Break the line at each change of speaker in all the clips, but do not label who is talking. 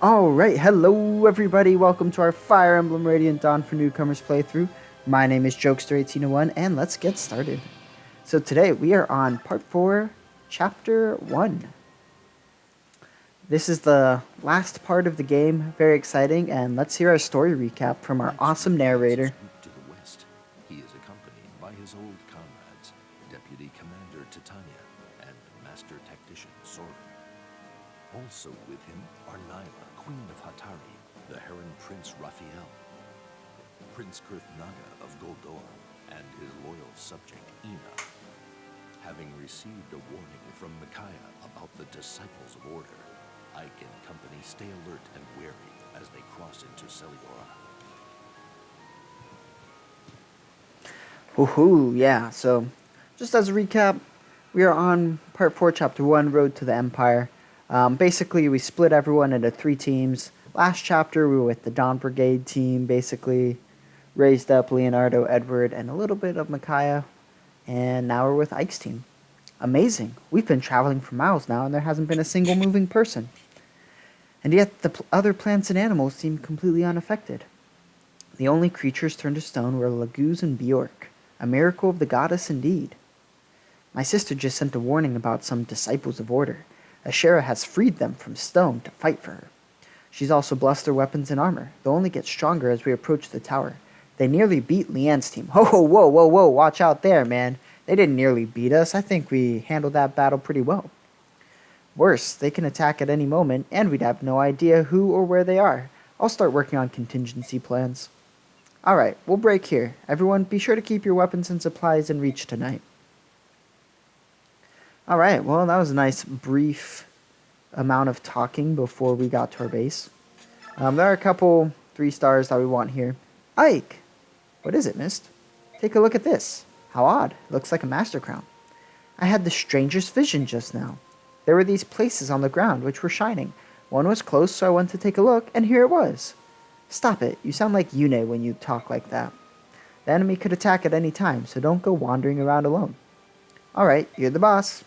Alright, hello everybody, welcome to our Fire Emblem Radiant Dawn for Newcomers playthrough. My name is Ch.1 and let's get started. So today we are on Part 4, Chapter 1. This is the last part of the game, very exciting, and let's hear our story recap from our awesome narrator.
To the west, he is accompanied by his old comrades, Deputy Commander Titania and Master Tactician Soren. Also with him are Nyla, Queen of Hatari, the Heron Prince Raphael, Prince Kurthnaga of Goldor, and his loyal subject Ina. Having received a warning from Micaiah about the Disciples of Order, Ike and company stay alert and wary as they cross into Celiora.
Woohoo, yeah, so just as a recap, we are on Part 4, Chapter 1, Road to the Empire. Basically, we split everyone into 3 teams. Last chapter, we were with the Dawn Brigade team, basically raised up Leonardo, Edward, and a little bit of Micaiah. And now we're with Ike's team. Amazing. We've been traveling for miles now, and there hasn't been a single moving person. And yet, the other plants and animals seem completely unaffected. The only creatures turned to stone were Laguz and Bjork. A miracle of the goddess indeed. My sister just sent a warning about some disciples of order. Ashera has freed them from stone to fight for her. She's also blessed their weapons and armor. They'll only get stronger as we approach the tower. They nearly beat Leanne's team. Whoa, watch out there, man. They didn't nearly beat us. I think we handled that battle pretty well. Worse, they can attack at any moment, and we'd have no idea who or where they are. I'll start working on contingency plans. Alright, we'll break here. Everyone, be sure to keep your weapons and supplies in reach tonight. Alright, well, that was a nice brief amount of talking before we got to our base. There are a couple 3 stars that we want here. Ike! What is it, Mist? Take a look at this. How odd. Looks like a master crown. I had the strangest vision just now. There were these places on the ground which were shining. One was close, so I went to take a look, and here it was. Stop it. You sound like Yune when you talk like that. The enemy could attack at any time, so don't go wandering around alone. Alright, you're the boss.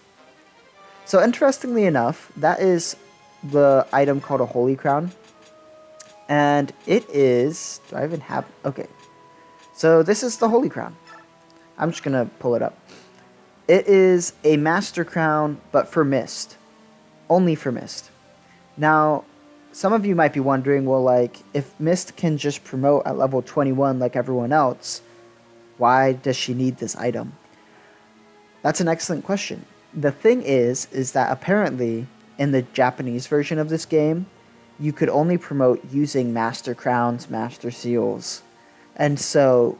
So interestingly enough, that is the item called a Holy Crown. And it is... Do I even have... Okay. So this is the Holy Crown. I'm just going to pull it up. It is a Master Crown, but for Mist. Only for Mist. Now, some of you might be wondering, well, like, if Mist can just promote at level 21 like everyone else, why does she need this item? That's an excellent question. The thing is that apparently in the Japanese version of this game, you could only promote using Master Crowns, Master Seals. And so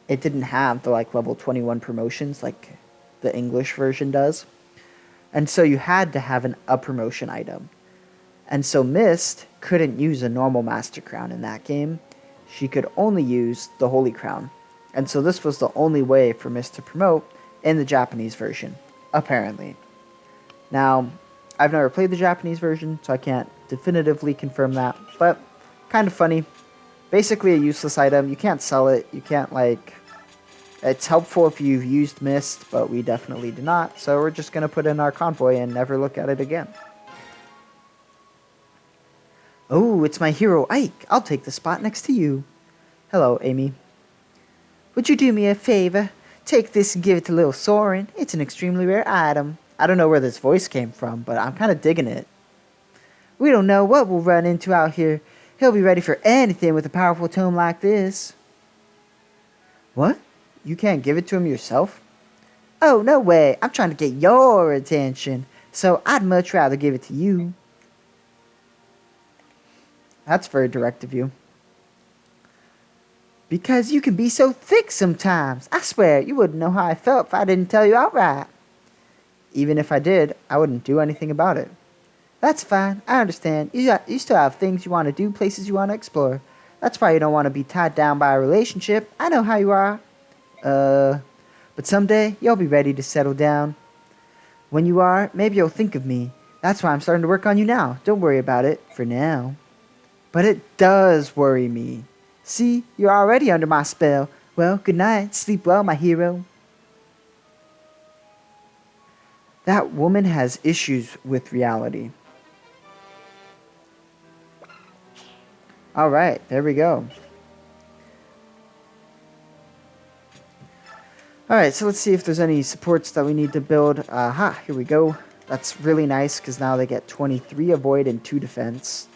it didn't have the level 21 promotions like the English version does. And so you had to have a promotion item. And so Mist couldn't use a normal Master Crown in that game. She could only use the Holy Crown. And so this was the only way for Mist to promote in the Japanese version. Apparently. Now, I've never played the Japanese version, so I can't definitively confirm that, but kind of funny. Basically a useless item. You can't sell it. You can't, it's helpful if you've used Mist, but we definitely do not, so we're just going to put in our convoy and never look at it again. Oh, it's my hero, Ike. I'll take the spot next to you. Hello, Amy. Would you do me a favor? Take this and give it to little Soren. It's an extremely rare item. I don't know where this voice came from, but I'm kind of digging it. We don't know what we'll run into out here. He'll be ready for anything with a powerful tome like this. What? You can't give it to him yourself? Oh, no way. I'm trying to get your attention, so I'd much rather give it to you. That's very direct of you. Because you can be so thick sometimes. I swear, you wouldn't know how I felt if I didn't tell you outright. Even if I did, I wouldn't do anything about it. That's fine. I understand. You still have things you want to do, places you want to explore. That's why you don't want to be tied down by a relationship. I know how you are. But someday, you'll be ready to settle down. When you are, maybe you'll think of me. That's why I'm starting to work on you now. Don't worry about it, for now. But it does worry me. See, you're already under my spell. Well, good night. Sleep well, my hero. That woman has issues with reality. All right, there we go. All right, so let's see if there's any supports that we need to build. Aha, here we go. That's really nice because now they get 23 avoid and 2 defense.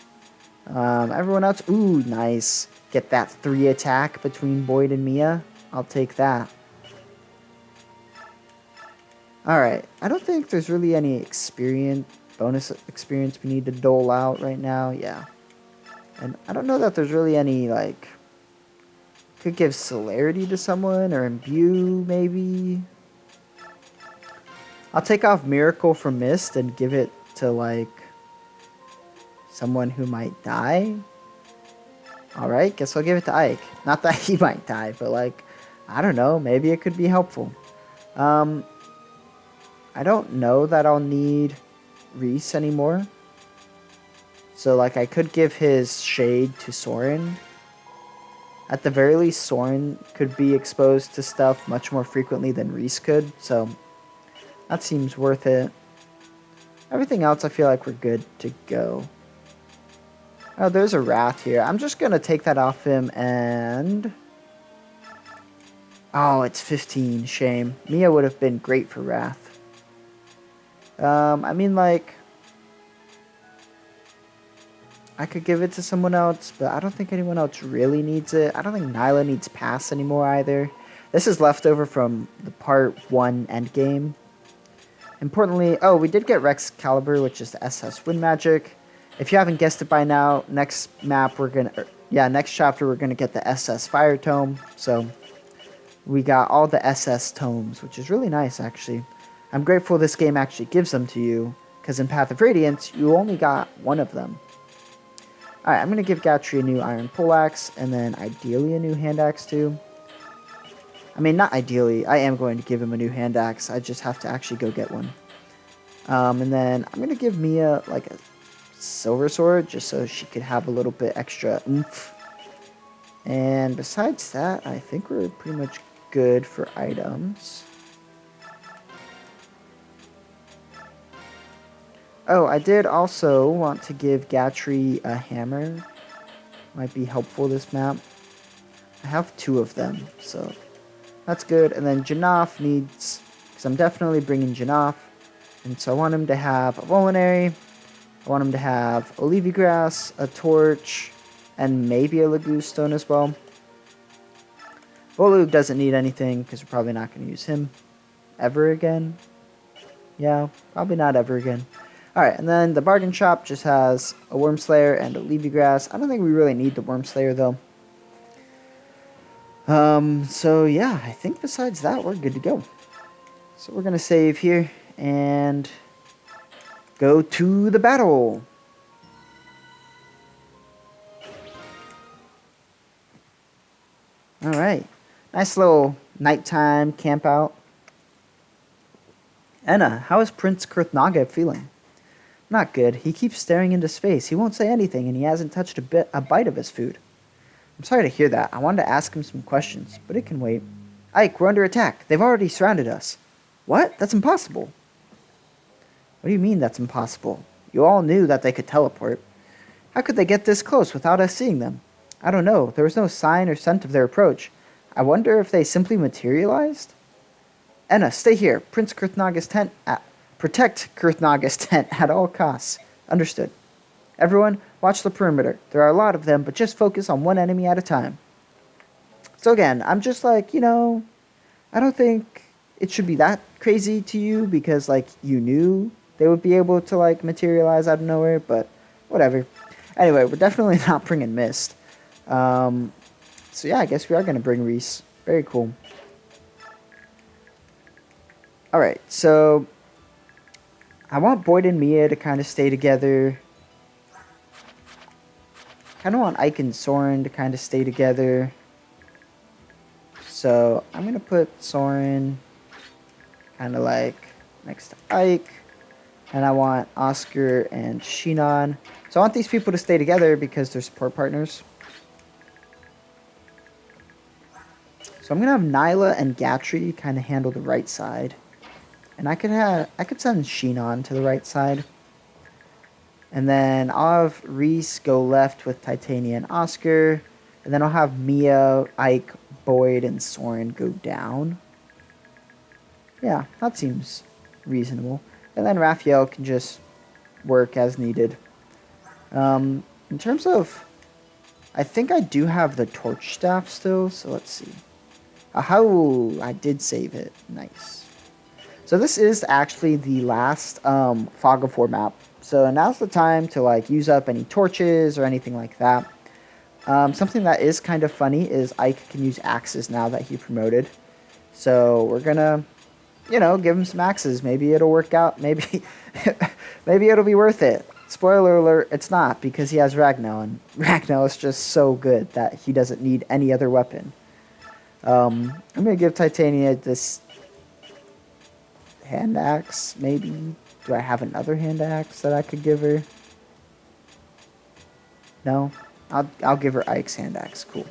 Everyone else, ooh, nice. Get that 3 attack between Boyd and Mia. I'll take that. All right, I don't think there's really any bonus experience we need to dole out right now. Yeah. And I don't know that there's really any, like, could give celerity to someone or imbue, maybe. I'll take off Miracle from Mist and give it to, like, someone who might die. Alright, guess I'll give it to Ike. Not that he might die, but, like, I don't know. Maybe it could be helpful. I don't know that I'll need Reese anymore. So, like, I could give his Shade to Soren. At the very least, Soren could be exposed to stuff much more frequently than Reese could. So, that seems worth it. Everything else, I feel like we're good to go. Oh, there's a Wrath here. I'm just going to take that off him and... Oh, it's 15. Shame. Mia would have been great for Wrath. I mean, like... I could give it to someone else, but I don't think anyone else really needs it. I don't think Nyla needs Pass anymore either. This is leftover from the Part 1 endgame. Importantly, oh, we did get Rex Caliber, which is the SS Wind Magic. If you haven't guessed it by now, next chapter we're gonna get the SS Fire Tome. So we got all the SS tomes, which is really nice actually. I'm grateful this game actually gives them to you, because in Path of Radiance you only got one of them. Alright, I'm gonna give Gatry a new Iron Poleaxe, and then ideally a new Hand Axe too. I mean, not ideally, I am going to give him a new Hand Axe, I just have to actually go get one. And then I'm gonna give Mia like a Silver Sword, just so she could have a little bit extra oomph. And besides that, I think we're pretty much good for items. Oh, I did also want to give Gatry a hammer. Might be helpful this map. I have 2 of them, so that's good. And then Janaf needs, because I'm definitely bringing Janaf, and so I want him to have a Volinary. I want him to have a Leafy Grass, a Torch, and maybe a Lagoo Stone as well. Volug doesn't need anything, because we're probably not going to use him ever again. Yeah, probably not ever again. Alright, and then the Bargain Shop just has a Worm Slayer and a Leafy Grass. I don't think we really need the Worm Slayer, though. So yeah, I think besides that, we're good to go. So we're going to save here, and go to the battle. Alright, nice little nighttime camp out. Enna, how is Prince Kurthnaga feeling? Not good. He keeps staring into space. He won't say anything, and he hasn't touched a bite of his food. I'm sorry to hear that. I wanted to ask him some questions, but it can wait. Ike, we're under attack. They've already surrounded us. What? That's impossible. What do you mean that's impossible? You all knew that they could teleport. How could they get this close without us seeing them? I don't know. There was no sign or scent of their approach. I wonder if they simply materialized? Enna, stay here. Protect Kurthnaga's tent at all costs. Understood. Everyone, watch the perimeter. There are a lot of them, but just focus on one enemy at a time. So again, I'm just like, I don't think it should be that crazy to you, because, like, you knew they would be able to, like, materialize out of nowhere, but whatever. Anyway, we're definitely not bringing Mist. So yeah, I guess we are going to bring Reese. Very cool. Alright, so I want Boyd and Mia to kind of stay together. Kind of want Ike and Soren to kind of stay together. So I'm going to put Soren kind of like next to Ike. And I want Oscar and Shinon. So I want these people to stay together because they're support partners. So I'm going to have Nyla and Gatry kind of handle the right side. And I could send Shinon to the right side. And then I'll have Reese go left with Titania and Oscar. And then I'll have Mia, Ike, Boyd, and Soren go down. Yeah, that seems reasonable. And then Raphael can just work as needed. In terms of... I think I do have the torch staff still, so let's see. Oh, I did save it. Nice. So this is actually the last Fog of War map. So now's the time to like use up any torches or anything like that. Something that is kind of funny is Ike can use axes now that he promoted. So we're gonna, give him some axes. Maybe it'll work out. Maybe, maybe it'll be worth it. Spoiler alert, it's not, because he has Ragnell, and Ragnell is just so good that he doesn't need any other weapon. I'm going to give Titania this hand axe, maybe. Do I have another hand axe that I could give her? No? I'll give her Ike's hand axe. Cool.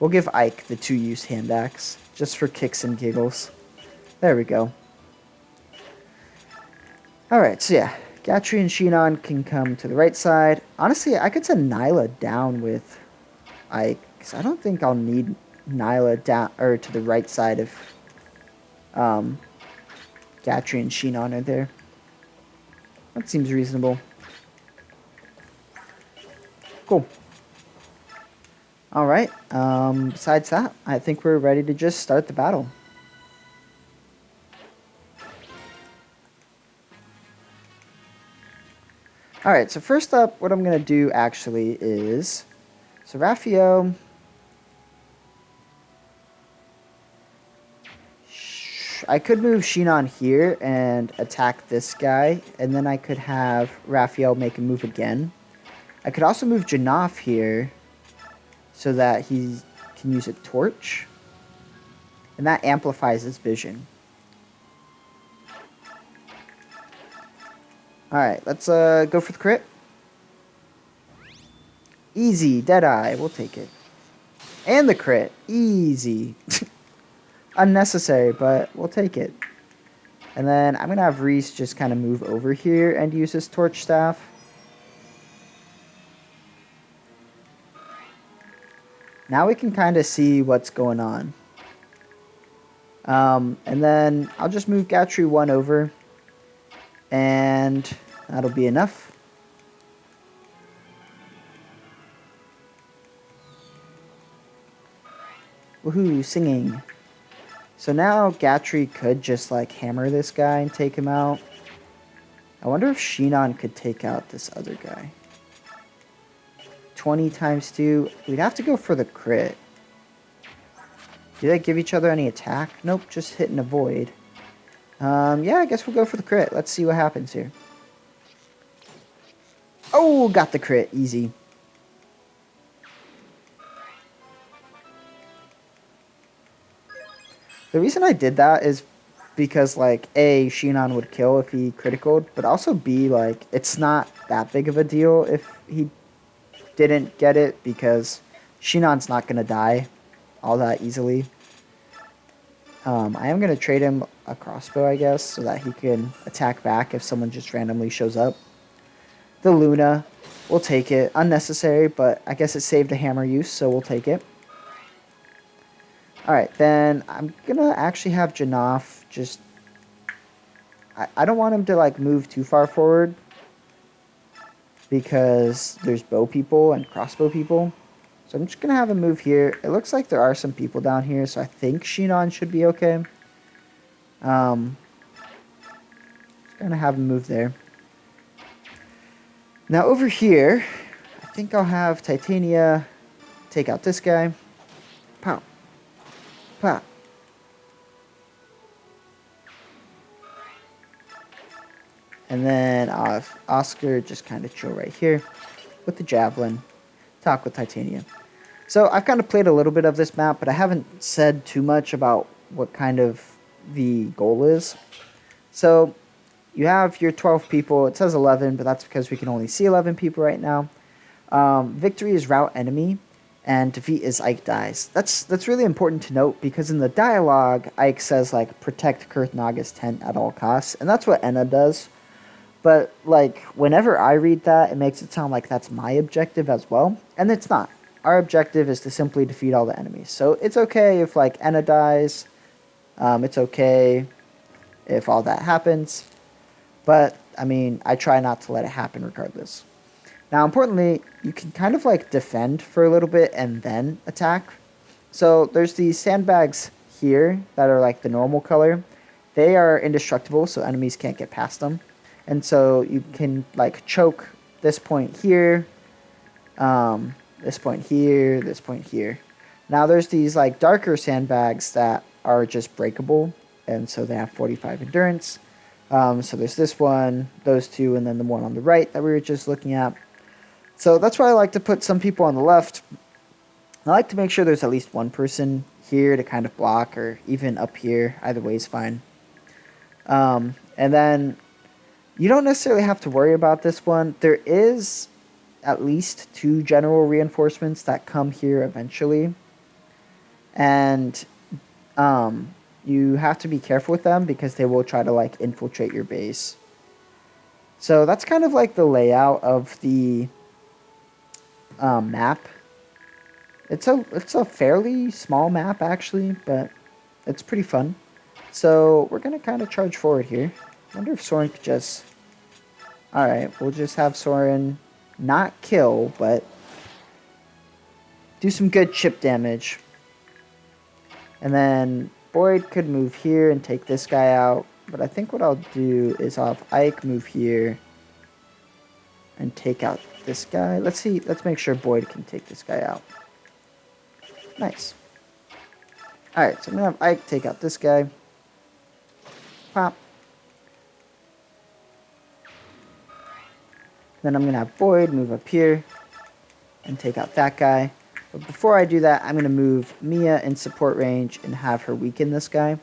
We'll give Ike the 2-use hand axe, just for kicks and giggles. There we go. Alright, so yeah. Gatry and Shinon can come to the right side. Honestly, I could send Nyla down with Ike, because I don't think I'll need Nyla down or to the right side if Gatry and Shinon are there. That seems reasonable. Cool. Alright, besides that, I think we're ready to just start the battle. Alright, so first up, what I'm going to do actually is... So Raphael... I could move Shinon here and attack this guy, and then I could have Raphael make a move again. I could also move Janaf here so that he can use a torch, and that amplifies his vision. Alright, let's go for the crit. Easy, Deadeye, we'll take it. And the crit, easy. Unnecessary, but we'll take it. And then I'm going to have Reese just kind of move over here and use his torch staff. Now we can kind of see what's going on. And then I'll just move Ch.1 over. And that'll be enough. Woohoo, singing. So now Gatry could just like hammer this guy and take him out. I wonder if Shinon could take out this other guy. 20 times 2. We'd have to go for the crit. Do they give each other any attack? Nope, just hit and avoid. Yeah, I guess we'll go for the crit. Let's see what happens here. Oh, got the crit. Easy. The reason I did that is because, like, A, Shinon would kill if he criticaled, but also B, like, it's not that big of a deal if he didn't get it, because Shinon's not going to die all that easily. I am going to trade him a crossbow, I guess, so that he can attack back if someone just randomly shows up. The Luna, we'll take it. Unnecessary, but I guess it saved a hammer use, so we'll take it. Alright, then I'm going to actually have Janaf just... I don't want him to, like, move too far forward, because there's bow people and crossbow people. So I'm just going to have him move here. It looks like there are some people down here, so I think Shinon should be okay. Just going to have him move there. Now over here, I think I'll have Titania take out this guy. Pow. Pow. And then I'll have Oscar just kind of chill right here with the javelin. Talk with Titania. So I've kind of played a little bit of this map, but I haven't said too much about what kind of the goal is. So you have your 12 people. It says 11, but that's because we can only see 11 people right now. Victory is rout enemy, and defeat is Ike dies. That's really important to note, because in the dialogue, Ike says, like, protect Kurthnaga's tent at all costs, and that's what Enna does. But like whenever I read that, it makes it sound like that's my objective as well, and it's not. Our objective is to simply defeat all the enemies. So it's okay if like Enna dies. It's okay if all that happens. But I mean, I try not to let it happen regardless. Now, importantly, you can kind of like defend for a little bit and then attack. So there's these sandbags here that are like the normal color. They are indestructible, so enemies can't get past them. And so you can like choke this point here, this point here, this point here. Now there's these like darker sandbags that are just breakable, and so they have 45 endurance. So there's this one, those two, and then the one on the right that we were just looking at. So that's why I like to put some people on the left. I like to make sure there's at least one person here to kind of block, or even up here. Either way is fine. And then you don't necessarily have to worry about this one. There is at least 2 general reinforcements that come here eventually. And you have to be careful with them because they will try to like infiltrate your base. So that's kind of like the layout of the map. It's a fairly small map actually, but it's pretty fun. So we're gonna kind of charge forward here. Wonder if Soren could just. All right, we'll just have Soren not kill, but do some good chip damage. And then Boyd could move here and take this guy out. But I think what I'll do is I'll have Ike move here and take out this guy. Let's see. Let's make sure Boyd can take this guy out. Nice. Alright, so I'm going to have Ike take out this guy. Pop. Then I'm going to have Boyd move up here and take out that guy. But before I do that, I'm going to move Mia in support range and have her weaken this guy.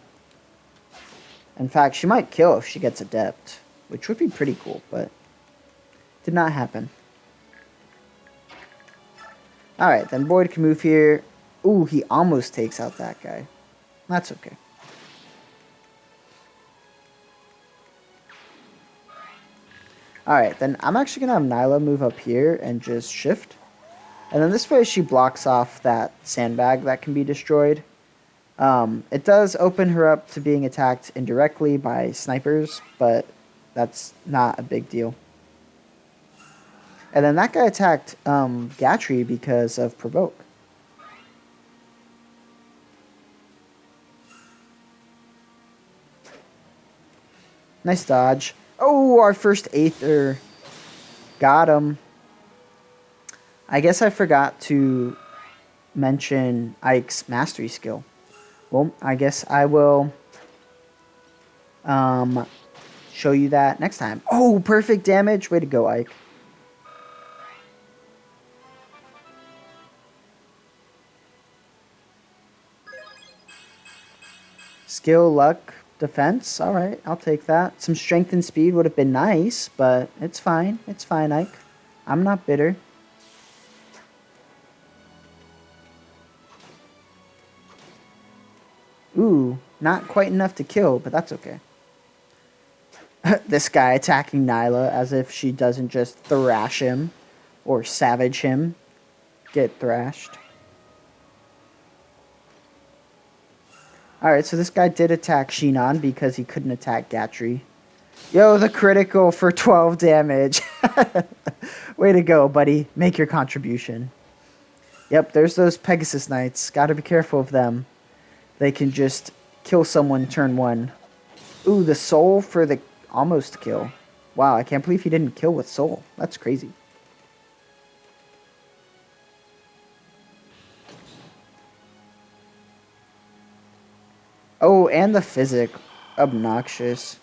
In fact, she might kill if she gets adept, which would be pretty cool, but did not happen. Alright, then Boyd can move here. Ooh, he almost takes out that guy. That's okay. Alright, then I'm actually going to have Nyla move up here and just shift. And then this way she blocks off that sandbag that can be destroyed. It does open her up to being attacked indirectly by snipers, but that's not a big deal. And then that guy attacked Gatry because of Provoke. Nice dodge. Oh, our first Aether. Got him. I guess I forgot to mention Ike's mastery skill. Well, I guess I will show you that next time. Oh, perfect damage. Way to go, Ike. Skill, luck, defense. All right, I'll take that. Some strength and speed would have been nice, but it's fine. It's fine, Ike. I'm not bitter. Ooh, not quite enough to kill, but that's okay. This guy attacking Nyla as if she doesn't just thrash him or savage him. Get thrashed. Alright, so this guy did attack Shinon because he couldn't attack Gatry. Yo, the critical for 12 damage. Way to go, buddy. Make your contribution. Yep, there's those Pegasus Knights. Gotta be careful of them. They can just kill someone turn 1. Ooh, the soul for the almost kill. Wow, I can't believe he didn't kill with soul. That's crazy. Oh, and the physic. Obnoxious.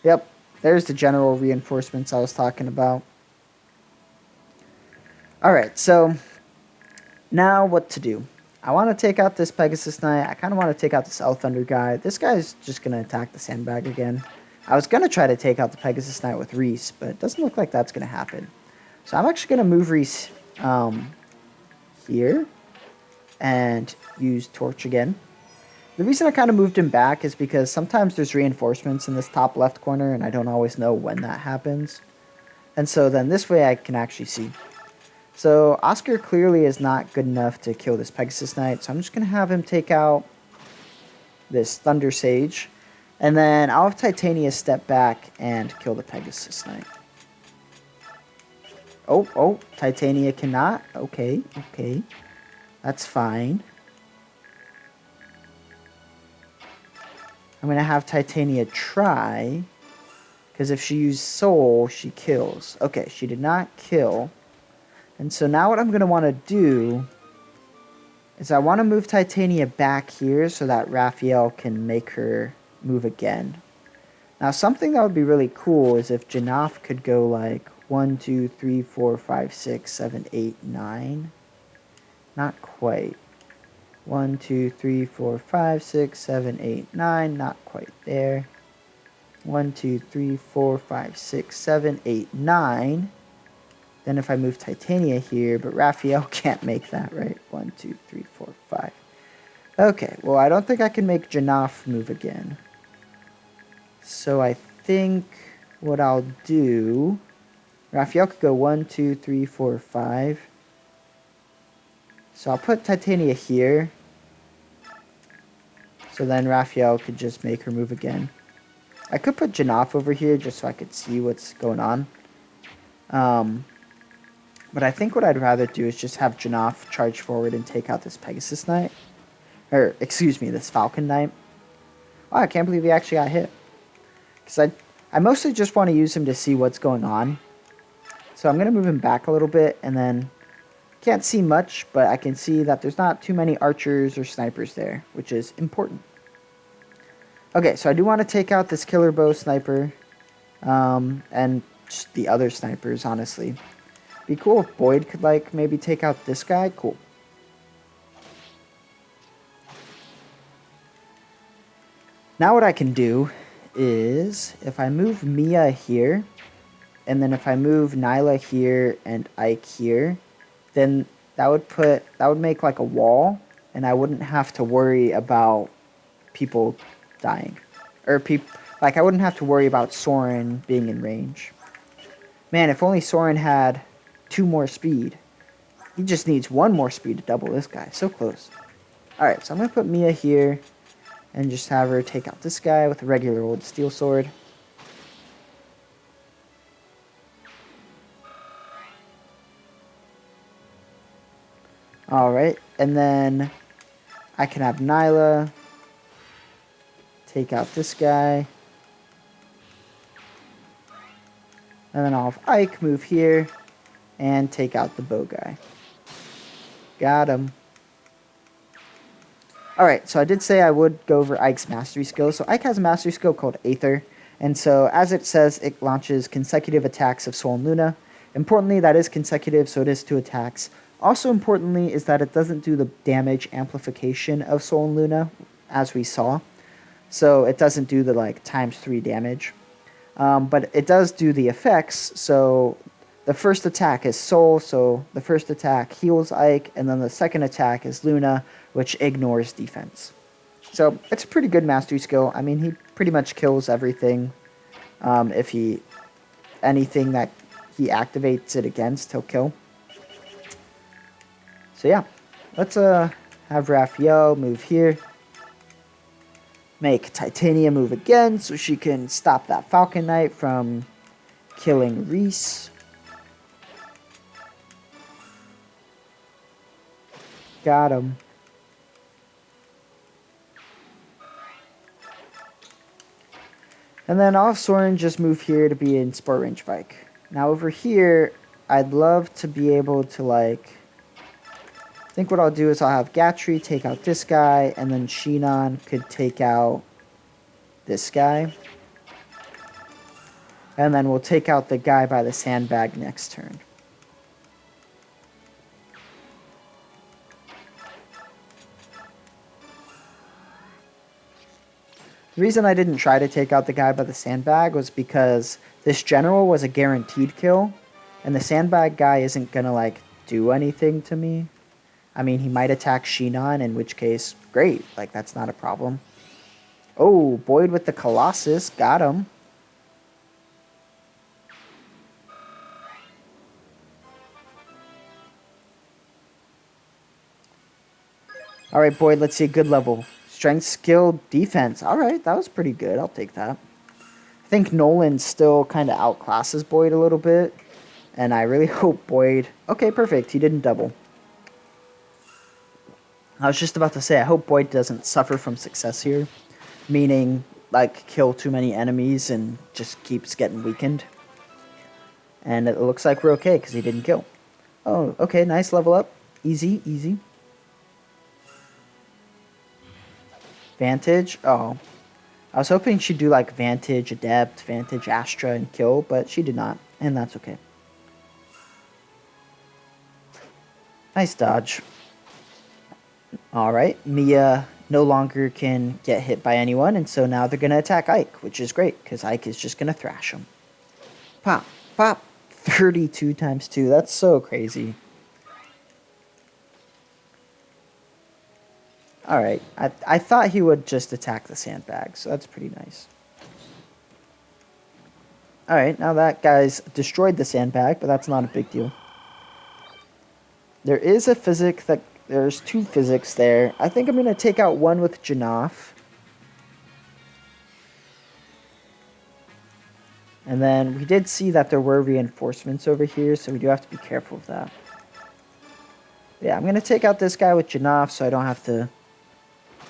Yep, there's the general reinforcements I was talking about. Alright, so now what to do? I want to take out this Pegasus Knight. I kind of want to take out this Elf Thunder guy. This guy's just going to attack the sandbag again. I was going to try to take out the Pegasus Knight with Reese, but it doesn't look like that's going to happen. So I'm actually going to move Reese here and use Torch again. The reason I kind of moved him back is because sometimes there's reinforcements in this top left corner, and I don't always know when that happens. And so then this way I can actually see. So Oscar clearly is not good enough to kill this Pegasus Knight, so I'm just going to have him take out this Thunder Sage. And then I'll have Titania step back and kill the Pegasus Knight. Oh, Titania cannot. Okay. That's fine. I'm going to have Titania try, because if she used Soul, she kills. Okay, she did not kill. And so now what I'm going to want to do is I want to move Titania back here so that Raphael can make her move again. Now something that would be really cool is if Janaf could go like 1, 2, 3, 4, 5, 6, 7, 8, 9. Not quite. 1, 2, 3, 4, 5, 6, 7, 8, 9. Not quite there. 1, 2, 3, 4, 5, 6, 7, 8, 9. Then if I move Titania here, but Raphael can't make that, right? 1, 2, 3, 4, 5. Okay, well, I don't think I can make Janaf move again. So I think what I'll do... Raphael could go 1, 2, 3, 4, 5. So I'll put Titania here. So then Raphael could just make her move again. I could put Janaf over here just so I could see what's going on. But I think what I'd rather do is just have Janaf charge forward and take out this Pegasus Knight. Or, excuse me, this Falcon Knight. Oh, I can't believe he actually got hit. Because I mostly just want to use him to see what's going on. So I'm going to move him back a little bit, and then can't see much, but I can see that there's not too many archers or snipers there, which is important. Okay, so I do want to take out this Killer Bow sniper, and just the other snipers, honestly. Be cool if Boyd could, like, maybe take out this guy. Cool. Now what I can do is, if I move Mia here, and then if I move Nyla here and Ike here, then that would make like a wall, and I wouldn't have to worry about people dying. Or I wouldn't have to worry about Soren being in range. Man, if only Soren had 2 more speed. He just needs 1 more speed to double this guy. So close. Alright, so I'm going to put Mia here and just have her take out this guy with a regular old steel sword. Alright, and then I can have Nyla take out this guy. And then I'll have Ike move here and take out the bow guy. Got him. Alright, so I did say I would go over Ike's mastery skill. So Ike has a mastery skill called Aether. And so as it says, it launches consecutive attacks of Sol and Luna. Importantly, that is consecutive, so it is 2 attacks. Also importantly is that it doesn't do the damage amplification of Sol and Luna, as we saw. So it doesn't do the like ×3 damage. But it does do the effects, so the first attack is Sol, so the first attack heals Ike, and then the second attack is Luna, which ignores defense. So it's a pretty good mastery skill. I mean, he pretty much kills everything. Anything that he activates it against, he'll kill. So yeah, let's have Raphael move here. Make Titania move again so she can stop that Falcon Knight from killing Reese. Got him. And then I'll have Soren just move here to be in Sport Range Vike. Now over here, I'd love to be able to like... I think what I'll do is I'll have Gatry take out this guy, and then Shinon could take out this guy. And then we'll take out the guy by the sandbag next turn. The reason I didn't try to take out the guy by the sandbag was because this general was a guaranteed kill, and the sandbag guy isn't gonna like do anything to me. I mean, he might attack Shinon, in which case, great. Like, that's not a problem. Oh, Boyd with the Colossus. Got him. All right, Boyd, let's see a good level. Strength, skill, defense. All right, that was pretty good. I'll take that. I think Nolan still kind of outclasses Boyd a little bit. And I really hope Boyd... Okay, perfect. He didn't double. I was just about to say, I hope Boyd doesn't suffer from success here. Meaning, like, kill too many enemies and just keeps getting weakened. And it looks like we're okay because he didn't kill. Oh, okay, nice level up. Easy, easy. Vantage. Oh. I was hoping she'd do like Vantage, Adept, Vantage, Astra, and kill, but she did not. And that's okay. Nice dodge. Alright, Mia no longer can get hit by anyone, and so now they're going to attack Ike, which is great, because Ike is just going to thrash him. Pop, pop. 32 times 2. That's so crazy. Alright, I thought he would just attack the sandbag, so that's pretty nice. Alright, now that guy's destroyed the sandbag, but that's not a big deal. There is a physic that... There's 2 physics there. I think I'm going to take out one with Janaf. And then we did see that there were reinforcements over here, so we do have to be careful of that. Yeah, I'm going to take out this guy with Janaf so I don't have to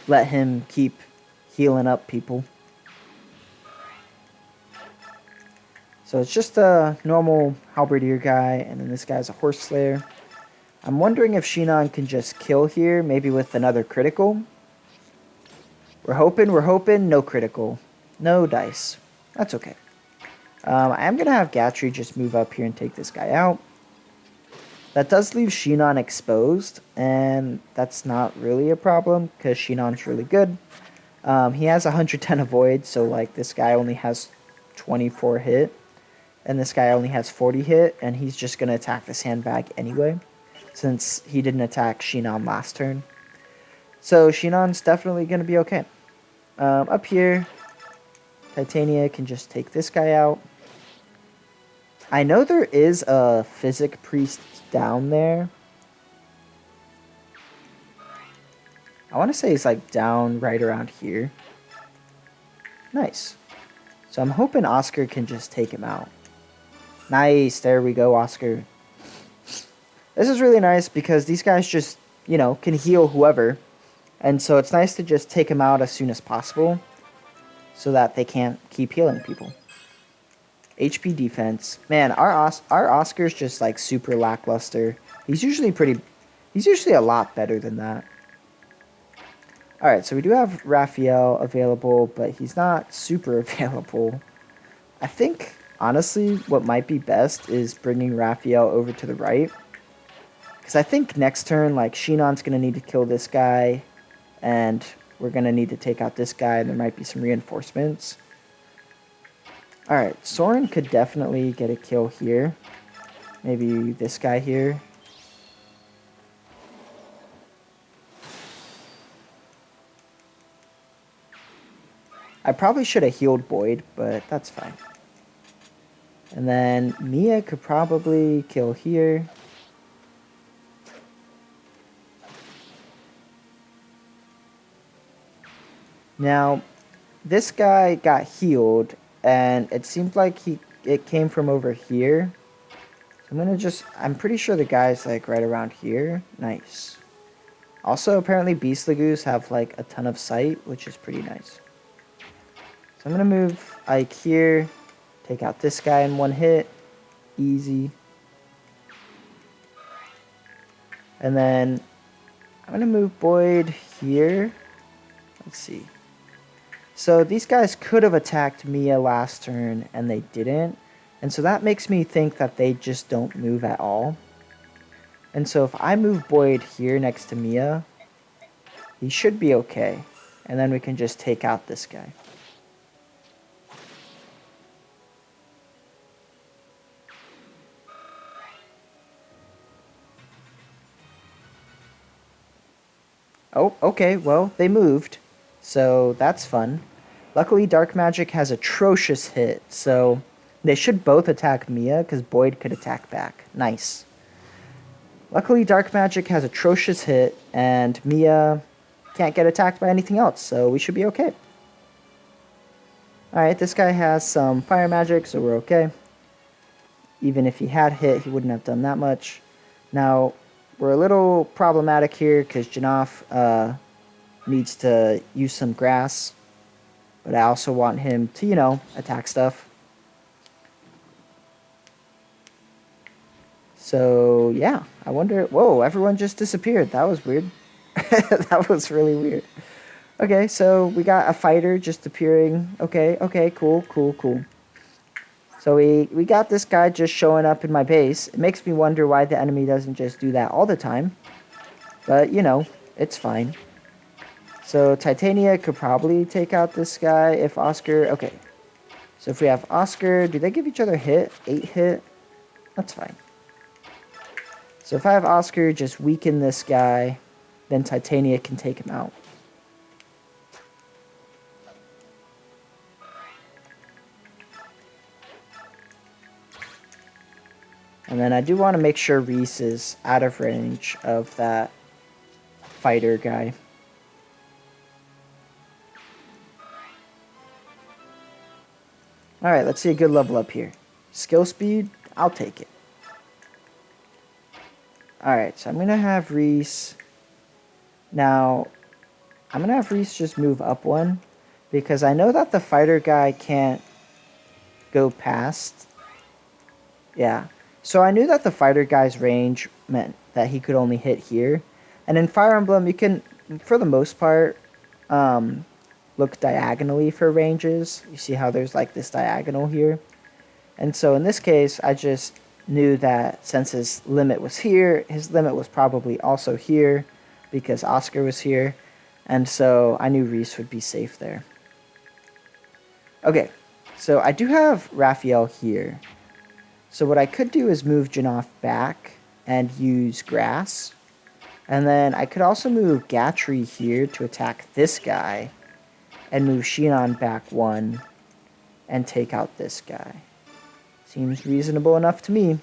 let him keep healing up people. So it's just a normal halberdier guy, and then this guy's a horse slayer. I'm wondering if Shinon can just kill here, maybe with another critical. We're hoping, no critical. No dice. That's okay. I am going to have Gatry just move up here and take this guy out. That does leave Shinon exposed, and that's not really a problem, because Shinon's really good. He has 110 avoid, so like this guy only has 24 hit, and this guy only has 40 hit, and he's just going to attack the sandbag anyway, since he didn't attack Shinon last turn. So Shinon's definitely going to be okay. Up here, Titania can just take this guy out. I know there is a Physic Priest down there. I want to say he's like down right around here. Nice. So I'm hoping Oscar can just take him out. Nice, there we go, Oscar. This is really nice because these guys just, you know, can heal whoever. And so it's nice to just take them out as soon as possible so that they can't keep healing people. HP defense. Man, our Oscar's just like super lackluster. He's usually a lot better than that. Alright, so we do have Raphael available, but he's not super available. I think, honestly, what might be best is bringing Raphael over to the right. Because I think next turn, like, Shinon's going to need to kill this guy, and we're going to need to take out this guy, and there might be some reinforcements. Alright, Soren could definitely get a kill here. Maybe this guy here. I probably should have healed Boyd, but that's fine. And then Mia could probably kill here. Now, this guy got healed, and it seemed like it came from over here. So I'm pretty sure the guy's like right around here. Nice. Also, apparently Beast Lagoos have like a ton of sight, which is pretty nice. So I'm going to move Ike here, take out this guy in one hit, easy. And then I'm going to move Boyd here. Let's see. So these guys could have attacked Mia last turn, and they didn't. And so that makes me think that they just don't move at all. And so if I move Boyd here next to Mia, he should be okay. And then we can just take out this guy. Oh, okay, well, they moved. So that's fun. Luckily, Dark Magic has atrocious hit, so they should both attack Mia, because Boyd could attack back. Nice. Luckily, Dark Magic has atrocious hit, and Mia can't get attacked by anything else, so we should be okay. Alright, this guy has some fire magic, so we're okay. Even if he had hit, he wouldn't have done that much. Now, we're a little problematic here, because Janaf needs to use some grass. But I also want him to, you know, attack stuff. So, yeah. I wonder... Whoa, everyone just disappeared. That was weird. That was really weird. Okay, so we got a fighter just appearing. Okay, cool. So we got this guy just showing up in my base. It makes me wonder why the enemy doesn't just do that all the time. But, you know, it's fine. So Titania could probably take out this guy if Oscar... Okay. So if we have Oscar... Do they give each other hit? 8 hit? That's fine. So if I have Oscar just weaken this guy, then Titania can take him out. And then I do want to make sure Reese is out of range of that fighter guy. Alright, let's see a good level up here. Skill speed, I'll take it. Alright, so I'm going to have Reese. Now, I'm going to have Reese just move up one. Because I know that the fighter guy can't go past. Yeah. So I knew that the fighter guy's range meant that he could only hit here. And in Fire Emblem, you can, for the most part, look diagonally for ranges. You see how there's like this diagonal here? And so in this case, I just knew that since his limit was here, his limit was probably also here because Oscar was here. And so I knew Reese would be safe there. Okay, so I do have Raphael here. So what I could do is move Janaf back and use grass. And then I could also move Gatry here to attack this guy. And move Shinon back one and take out this guy. Seems reasonable enough to me.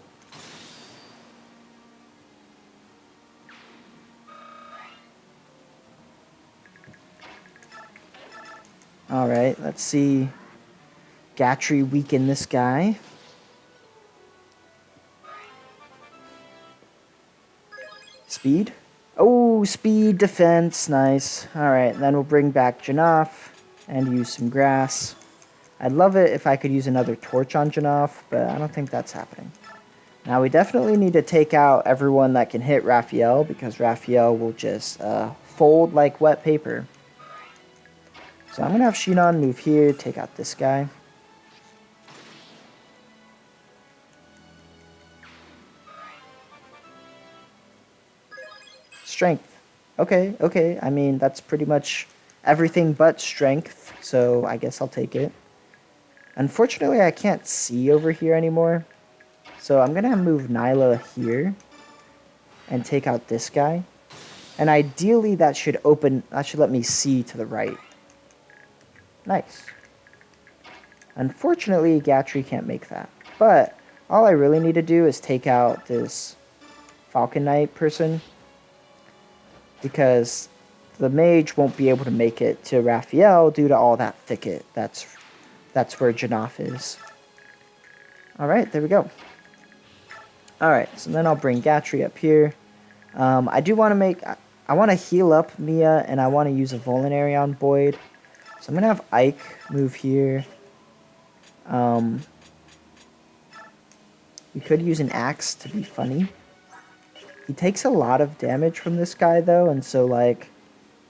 Alright, let's see. Gatry weaken this guy. Speed. Oh, speed, defense, nice. Alright, then we'll bring back Janaf and use some grass. I'd love it if I could use another torch on Janaf, but I don't think that's happening. Now we definitely need to take out everyone that can hit Raphael, because Raphael will just fold like wet paper. So I'm going to have Shinon move here, take out this guy. Strength. Okay. I mean, that's pretty much everything but strength, so I guess I'll take it. Unfortunately, I can't see over here anymore. So I'm going to move Nyla here and take out this guy. And ideally, that should let me see to the right. Nice. Unfortunately, Gatry can't make that. But all I really need to do is take out this Falcon Knight person, because the mage won't be able to make it to Raphael due to all that thicket. That's where Janaf is. Alright, there we go. Alright, so then I'll bring Gatry up here. I do want to I want to heal up Mia, and I want to use a Vulnerary on Boyd. So I'm going to have Ike move here. We could use an axe to be funny. He takes a lot of damage from this guy, though, and so, like,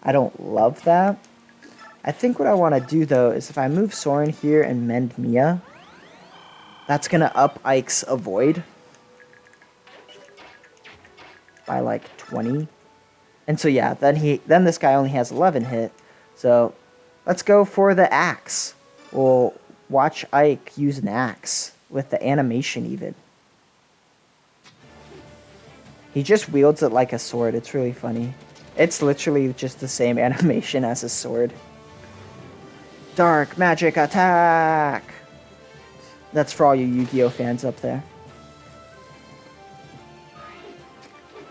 I don't love that. I think what I want to do, though, is if I move Soren here and mend Mia, that's going to up Ike's Avoid by, like, 20. And so, yeah, then this guy only has 11 hit. So, let's go for the axe. We'll watch Ike use an axe with the animation, even. He just wields it like a sword. It's really funny. It's literally just the same animation as his sword. Dark magic attack! That's for all you Yu-Gi-Oh fans up there.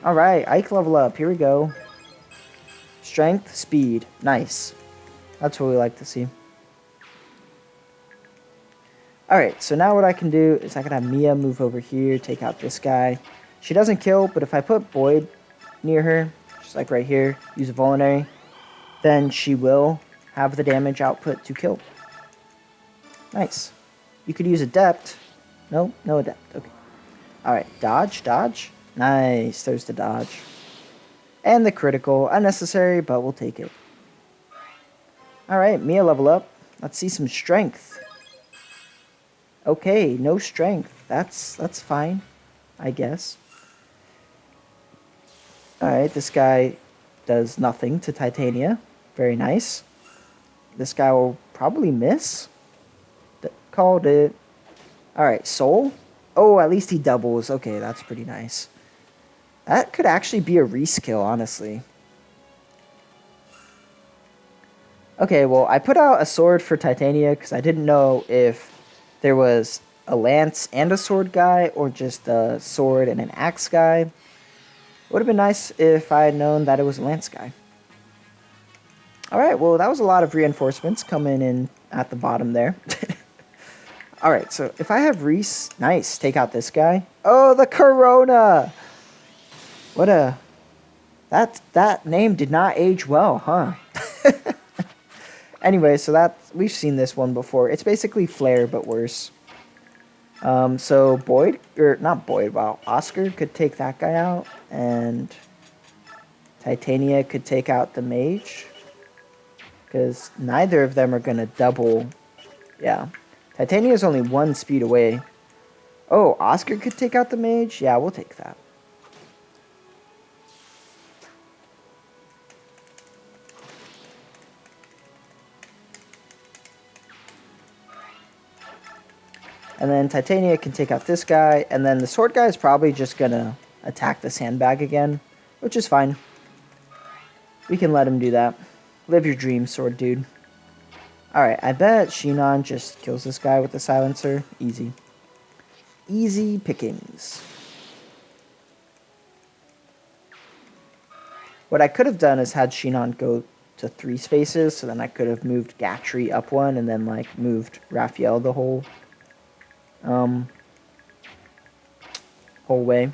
Alright, Ike level up. Here we go. Strength, speed. Nice. That's what we like to see. Alright, so now what I can do is I can have Mia move over here, take out this guy. She doesn't kill, but if I put Boyd near her, just like right here, use a Vulnerary, then she will have the damage output to kill. Nice. You could use Adept. No, no Adept. Okay. Alright, dodge, dodge. Nice, there's the dodge. And the critical. Unnecessary, but we'll take it. Alright, Mia level up. Let's see some strength. Okay, no strength. That's fine, I guess. Alright, this guy does nothing to Titania. Very nice. This guy will probably miss. Called it. Alright, Soul. Oh, at least he doubles. Okay, that's pretty nice. That could actually be a reskill, honestly. Okay, well, I put out a sword for Titania because I didn't know if there was a lance and a sword guy or just a sword and an axe guy. It would have been nice if I had known that it was a lance guy. Alright, well, that was a lot of reinforcements coming in at the bottom there. Alright, so if I have Reese, nice, take out this guy. Oh, the Corona! What a... That name did not age well, huh? Anyway, so we've seen this one before. It's basically Flare, but worse. So Boyd, or not Boyd, wow, Oscar could take that guy out, and Titania could take out the mage, because neither of them are going to double. Yeah, Titania is only 1 speed away. Oh, Oscar could take out the mage? Yeah, we'll take that. And then Titania can take out this guy, and then the sword guy is probably just going to attack the sandbag again, which is fine. We can let him do that. Live your dream, sword dude. Alright, I bet Ch.1 just kills this guy with the silencer. Easy. Easy pickings. What I could have done is had Ch.1 go to 3 spaces, so then I could have moved Gatry up 1 and then like moved Raphael the whole way.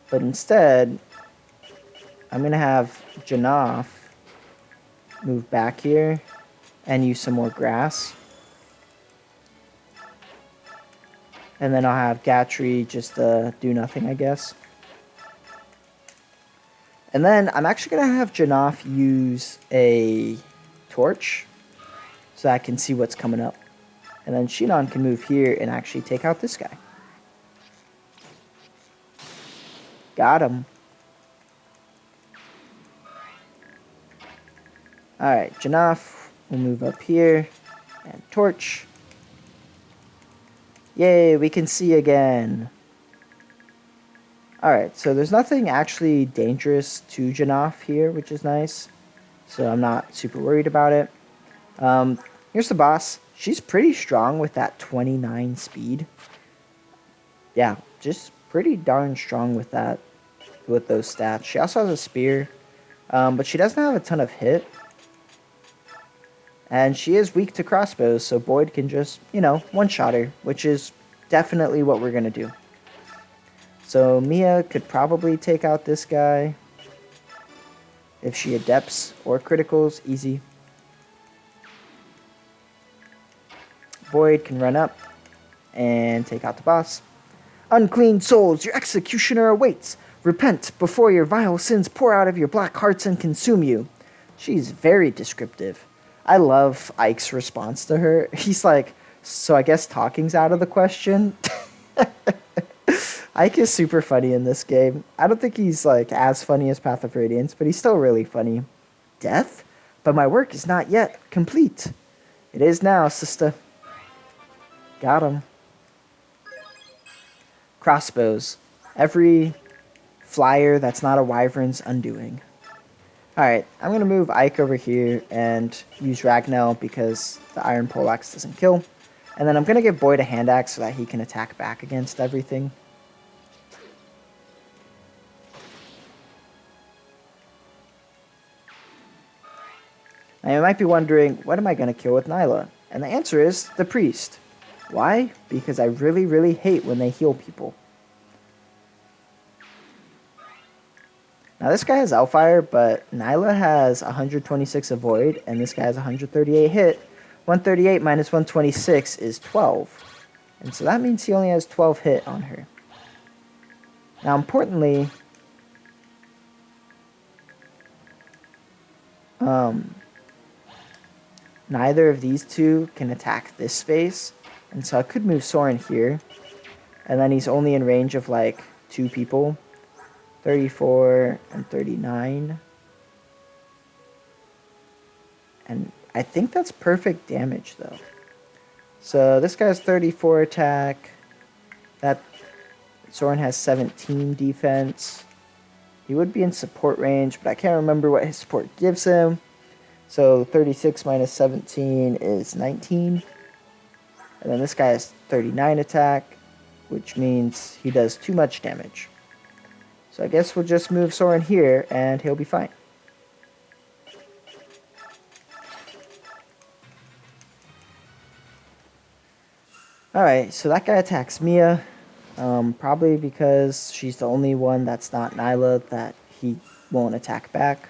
But instead, I'm going to have Janaf move back here and use some more grass. And then I'll have Gatry just do nothing, I guess. And then I'm actually going to have Janaf use a torch so I can see what's coming up. And then Ch.1 can move here and actually take out this guy. Got him. Alright, Janaf will move up here. And torch. Yay, we can see again. Alright, so there's nothing actually dangerous to Janaf here, which is nice. So I'm not super worried about it. Here's the boss. She's pretty strong with that 29 speed. Yeah, just pretty darn strong with that, with those stats. She also has a spear, but she doesn't have a ton of hit. And she is weak to crossbows, so Boyd can just, one-shot her, which is definitely what we're going to do. So Mia could probably take out this guy. If she adepts or criticals, easy. Boyd can run up and take out the boss. Unclean souls, your executioner awaits. Repent before your vile sins pour out of your black hearts and consume you. She's very descriptive. I love Ike's response to her. He's like, so I guess talking's out of the question? Ike is super funny in this game. I don't think he's like as funny as Path of Radiance, but he's still really funny. Death? But my work is not yet complete. It is now, sister. Got him. Crossbows. Every flyer that's not a wyvern's undoing. Alright, I'm going to move Ike over here and use Ragnell because the Iron Poleaxe doesn't kill. And then I'm going to give Boyd a hand axe so that he can attack back against everything. Now you might be wondering, what am I going to kill with Nyla? And the answer is the priest. Why? Because I really, really hate when they heal people. Now this guy has Elfire, but Nyla has 126 avoid, and this guy has 138 hit. 138 minus 126 is 12. And so that means he only has 12 hit on her. Now importantly, neither of these two can attack this space. And so I could move Soren here. And then he's only in range of like 2 people. 34 and 39. And I think that's perfect damage though. So this guy's 34 attack. That Soren has 17 defense. He would be in support range, but I can't remember what his support gives him. So 36 minus 17 is 19. And then this guy has 39 attack, which means he does too much damage. So I guess we'll just move Soren here, and he'll be fine. Alright, so that guy attacks Mia. Probably because she's the only one that's not Nyla that he won't attack back.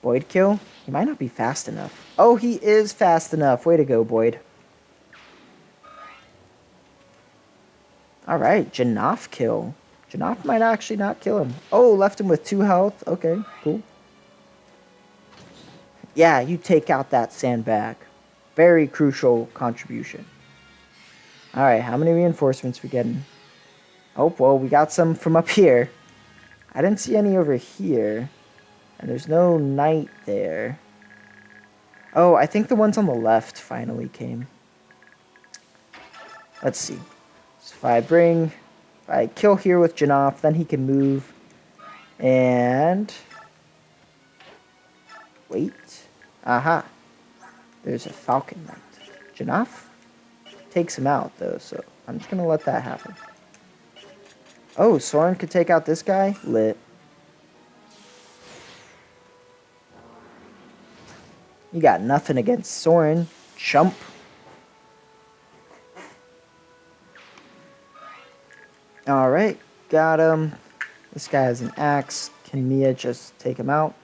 Boyd kill? He might not be fast enough. Oh, he is fast enough. Way to go, Boyd. Alright, Janaf kill. Janaf might actually not kill him. Oh, left him with 2 health. Okay, cool. Yeah, you take out that sandbag. Very crucial contribution. Alright, how many reinforcements we getting? Oh, well, we got some from up here. I didn't see any over here. And there's no knight there. Oh, I think the ones on the left finally came. Let's see. So if I kill here with Janaf, then he can move. And wait. Aha. There's a Falcon Knight. Janaf takes him out, though, so I'm just going to let that happen. Oh, Soren could take out this guy? Lit. You got nothing against Soren, chump. Alright, got him. This guy has an axe. Can Mia just take him out?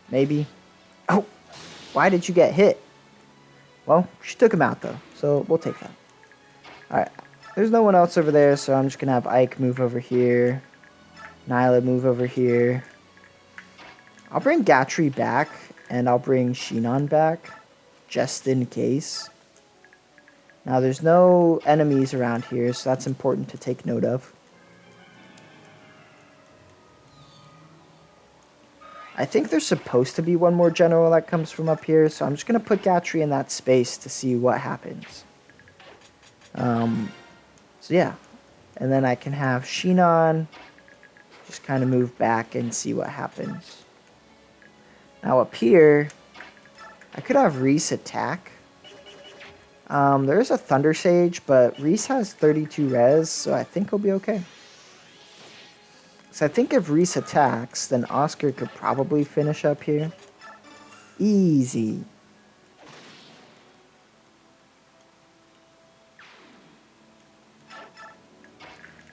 Maybe. Oh, why did you get hit? Well, she took him out though, so we'll take that. Alright, there's no one else over there, so I'm just going to have Ike move over here. Nyla move over here. I'll bring Gatry back, and I'll bring Shinon back, just in case. Now, there's no enemies around here, so that's important to take note of. I think there's supposed to be one more general that comes from up here, so I'm just going to put Gatry in that space to see what happens. So yeah. And then I can have Shinon just kind of move back and see what happens. Now up here, I could have Reese attack. There is a Thunder Sage, but Reese has 32 res, so I think he'll be okay. So I think if Reese attacks, then Oscar could probably finish up here. Easy.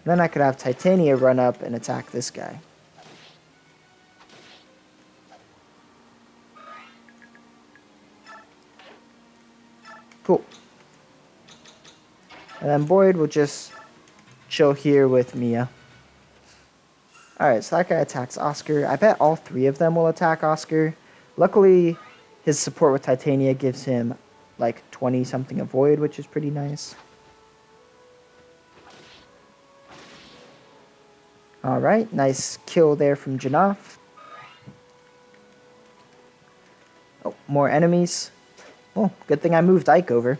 Then I could have Titania run up and attack this guy. Cool. And then Boyd will just chill here with Mia. Alright, so that guy attacks Oscar. I bet all 3 of them will attack Oscar. Luckily, his support with Titania gives him like 20-something avoid, which is pretty nice. Alright, nice kill there from Janaf. Oh, more enemies. Oh, good thing I moved Ike over.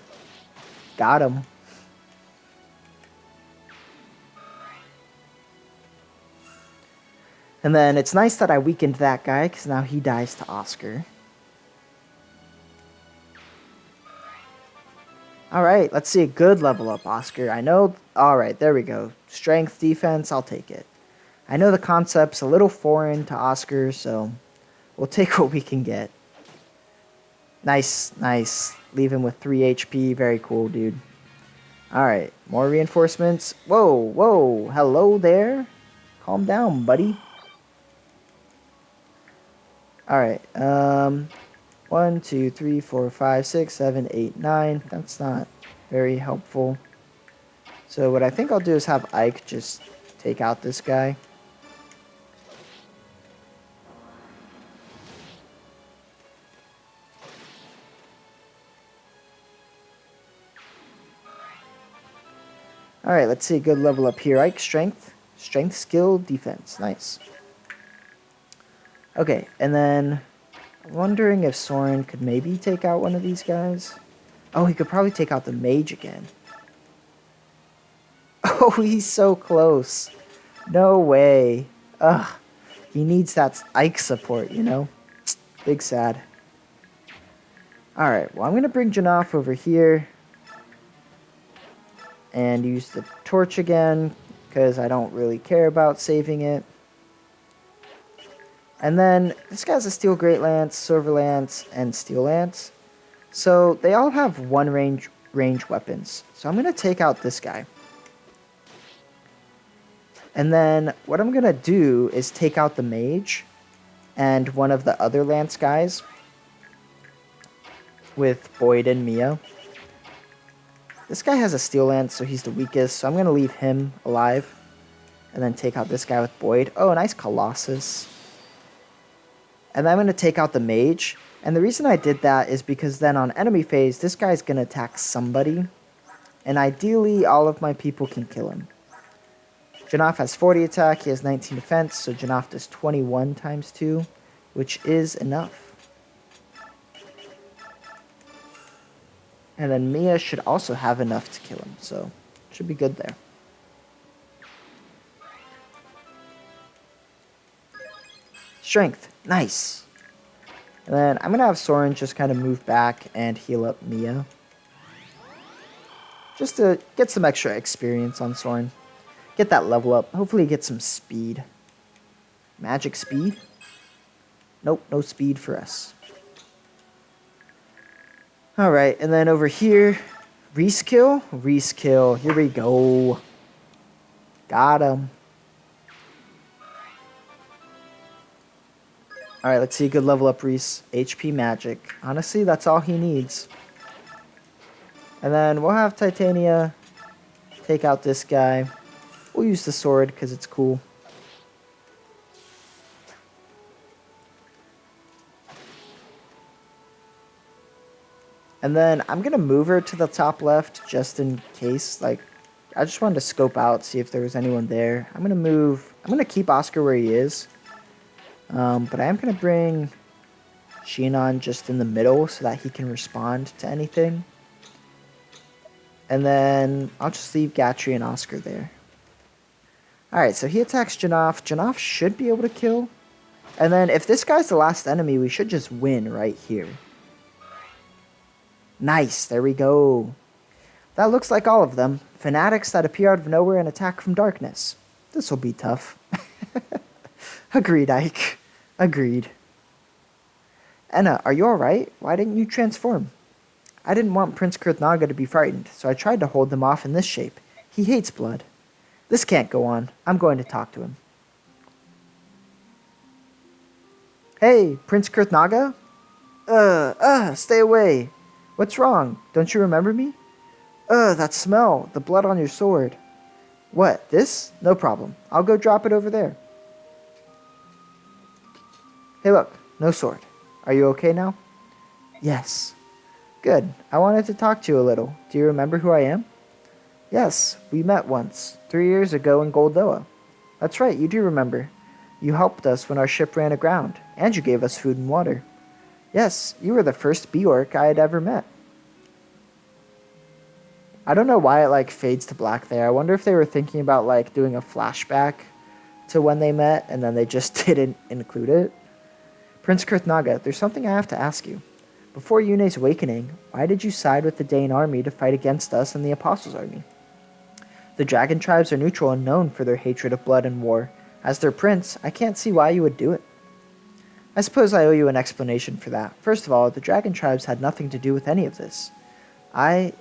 Got him. And then it's nice that I weakened that guy, because now he dies to Oscar. Alright, let's see a good level up, Oscar. I know... Alright, there we go. Strength, defense, I'll take it. I know the concept's a little foreign to Oscar, so we'll take what we can get. Nice, nice. Leave him with 3 HP. Very cool, dude. Alright, more reinforcements. Whoa, whoa, hello there. Calm down, buddy. Alright, 1, 2, 3, 4, 5, 6, 7, 8, 9. That's not very helpful. So what I think I'll do is have Ike just take out this guy. Alright, let's see a good level up here. Ike, strength. Strength, skill, defense. Nice. Okay, and then I'm wondering if Soren could maybe take out one of these guys. Oh, he could probably take out the mage again. Oh, he's so close. No way. Ugh. He needs that Ike support, you know? Big sad. Alright, well, I'm going to bring Janaf over here. And use the torch again, because I don't really care about saving it. And then, this guy's a Steel Great Lance, Silver Lance, and Steel Lance. So, they all have one range weapons. So, I'm going to take out this guy. And then, what I'm going to do is take out the mage and one of the other Lance guys with Boyd and Mia. This guy has a Steel Lance, so he's the weakest, so I'm going to leave him alive. And then take out this guy with Boyd. Oh, nice Colossus. And then I'm going to take out the mage. And the reason I did that is because then on enemy phase, this guy's going to attack somebody. And ideally, all of my people can kill him. Janaf has 40 attack, he has 19 defense, so Janaf does 21 times 2, which is enough. And then Mia should also have enough to kill him, so should be good there. Strength, nice. And then I'm going to have Soren just kind of move back and heal up Mia. Just to get some extra experience on Soren. Get that level up. Hopefully get some speed. Magic speed? Nope, no speed for us. Alright, and then over here, Reskill. Reskill, here we go. Got him. Alright, let's see a good level up Reese. HP magic. Honestly, that's all he needs. And then we'll have Titania take out this guy. We'll use the sword because it's cool. And then I'm going to move her to the top left just in case. Like, I just wanted to scope out, see if there was anyone there. I'm going to keep Oscar where he is. But I am going to bring Ch.1 just in the middle so that he can respond to anything. And then I'll just leave Gatry and Oscar there. Alright, so he attacks Janaf. Janaf should be able to kill. And then if this guy's the last enemy, we should just win right here. Nice, there we go. That looks like all of them. Fanatics that appear out of nowhere and attack from darkness. This will be tough. Agreed, Ike. Agreed. Enna, are you alright? Why didn't you transform? I didn't want Prince Kurthnaga to be frightened, so I tried to hold them off in this shape. He hates blood. This can't go on. I'm going to talk to him. Hey, Prince Kurthnaga? Stay away. What's wrong? Don't you remember me? That smell. The blood on your sword. What, this? No problem. I'll go drop it over there. Hey look, no sword. Are you okay now? Yes. Good. I wanted to talk to you a little. Do you remember who I am? Yes, we met once, 3 years ago in Goldoa. That's right, you do remember. You helped us when our ship ran aground, and you gave us food and water. Yes, you were the first Bjork I had ever met. I don't know why it fades to black there. I wonder if they were thinking about doing a flashback to when they met, and then they just didn't include it. Prince Kurthnaga, there's something I have to ask you. Before Yune's awakening, why did you side with the Dane army to fight against us and the Apostles' army? The dragon tribes are neutral and known for their hatred of blood and war. As their prince, I can't see why you would do it. I suppose I owe you an explanation for that. First of all, the dragon tribes had nothing to do with any of this. I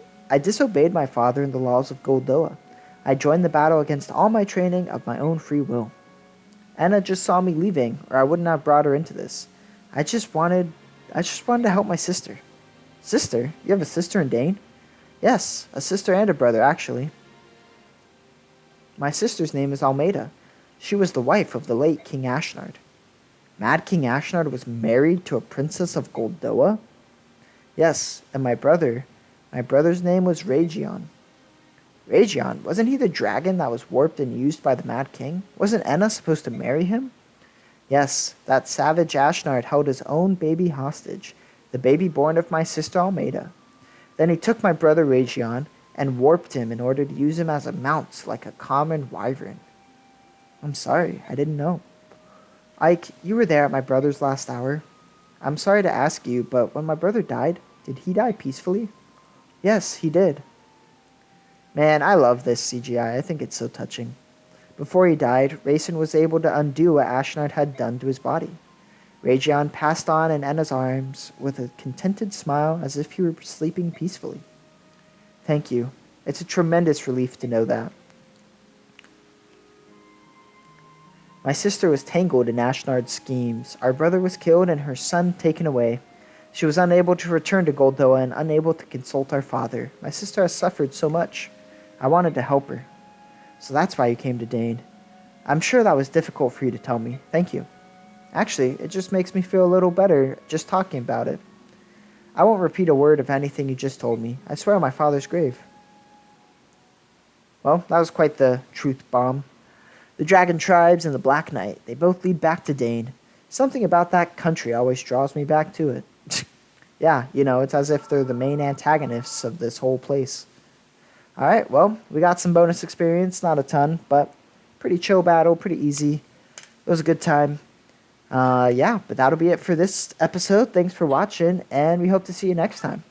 disobeyed my father and the laws of Goldoa. I joined the battle against all my training of my own free will. Anna just saw me leaving, or I wouldn't have brought her into this. I just wanted to help my sister. Sister? You have a sister in Dane? Yes, a sister and a brother, actually. My sister's name is Almeida. She was the wife of the late King Ashnard. Mad King Ashnard was married to a princess of Goldoa? Yes, and my brother's name was Ragion. Ragion, wasn't he the dragon that was warped and used by the Mad King? Wasn't Enna supposed to marry him? Yes, that savage Ashnard held his own baby hostage, the baby born of my sister Almeida. Then he took my brother Ragion and warped him in order to use him as a mount like a common wyvern. I'm sorry, I didn't know. Ike, you were there at my brother's last hour. I'm sorry to ask you, but when my brother died, did he die peacefully? Yes, he did. Man, I love this CGI. I think it's so touching. Before he died, Rayson was able to undo what Ashnard had done to his body. Ragion passed on in Enna's arms with a contented smile as if he were sleeping peacefully. Thank you. It's a tremendous relief to know that. My sister was tangled in Ashnard's schemes. Our brother was killed and her son taken away. She was unable to return to Goldoa and unable to consult our father. My sister has suffered so much. I wanted to help her. So that's why you came to Dane. I'm sure that was difficult for you to tell me. Thank you. Actually, it just makes me feel a little better just talking about it. I won't repeat a word of anything you just told me. I swear on my father's grave. Well, that was quite the truth bomb. The Dragon Tribes and the Black Knight, they both lead back to Dane. Something about that country always draws me back to it. Yeah, it's as if they're the main antagonists of this whole place. Alright, well, we got some bonus experience, not a ton, but pretty chill battle, pretty easy. It was a good time. Yeah, but that'll be it for this episode. Thanks for watching, and we hope to see you next time.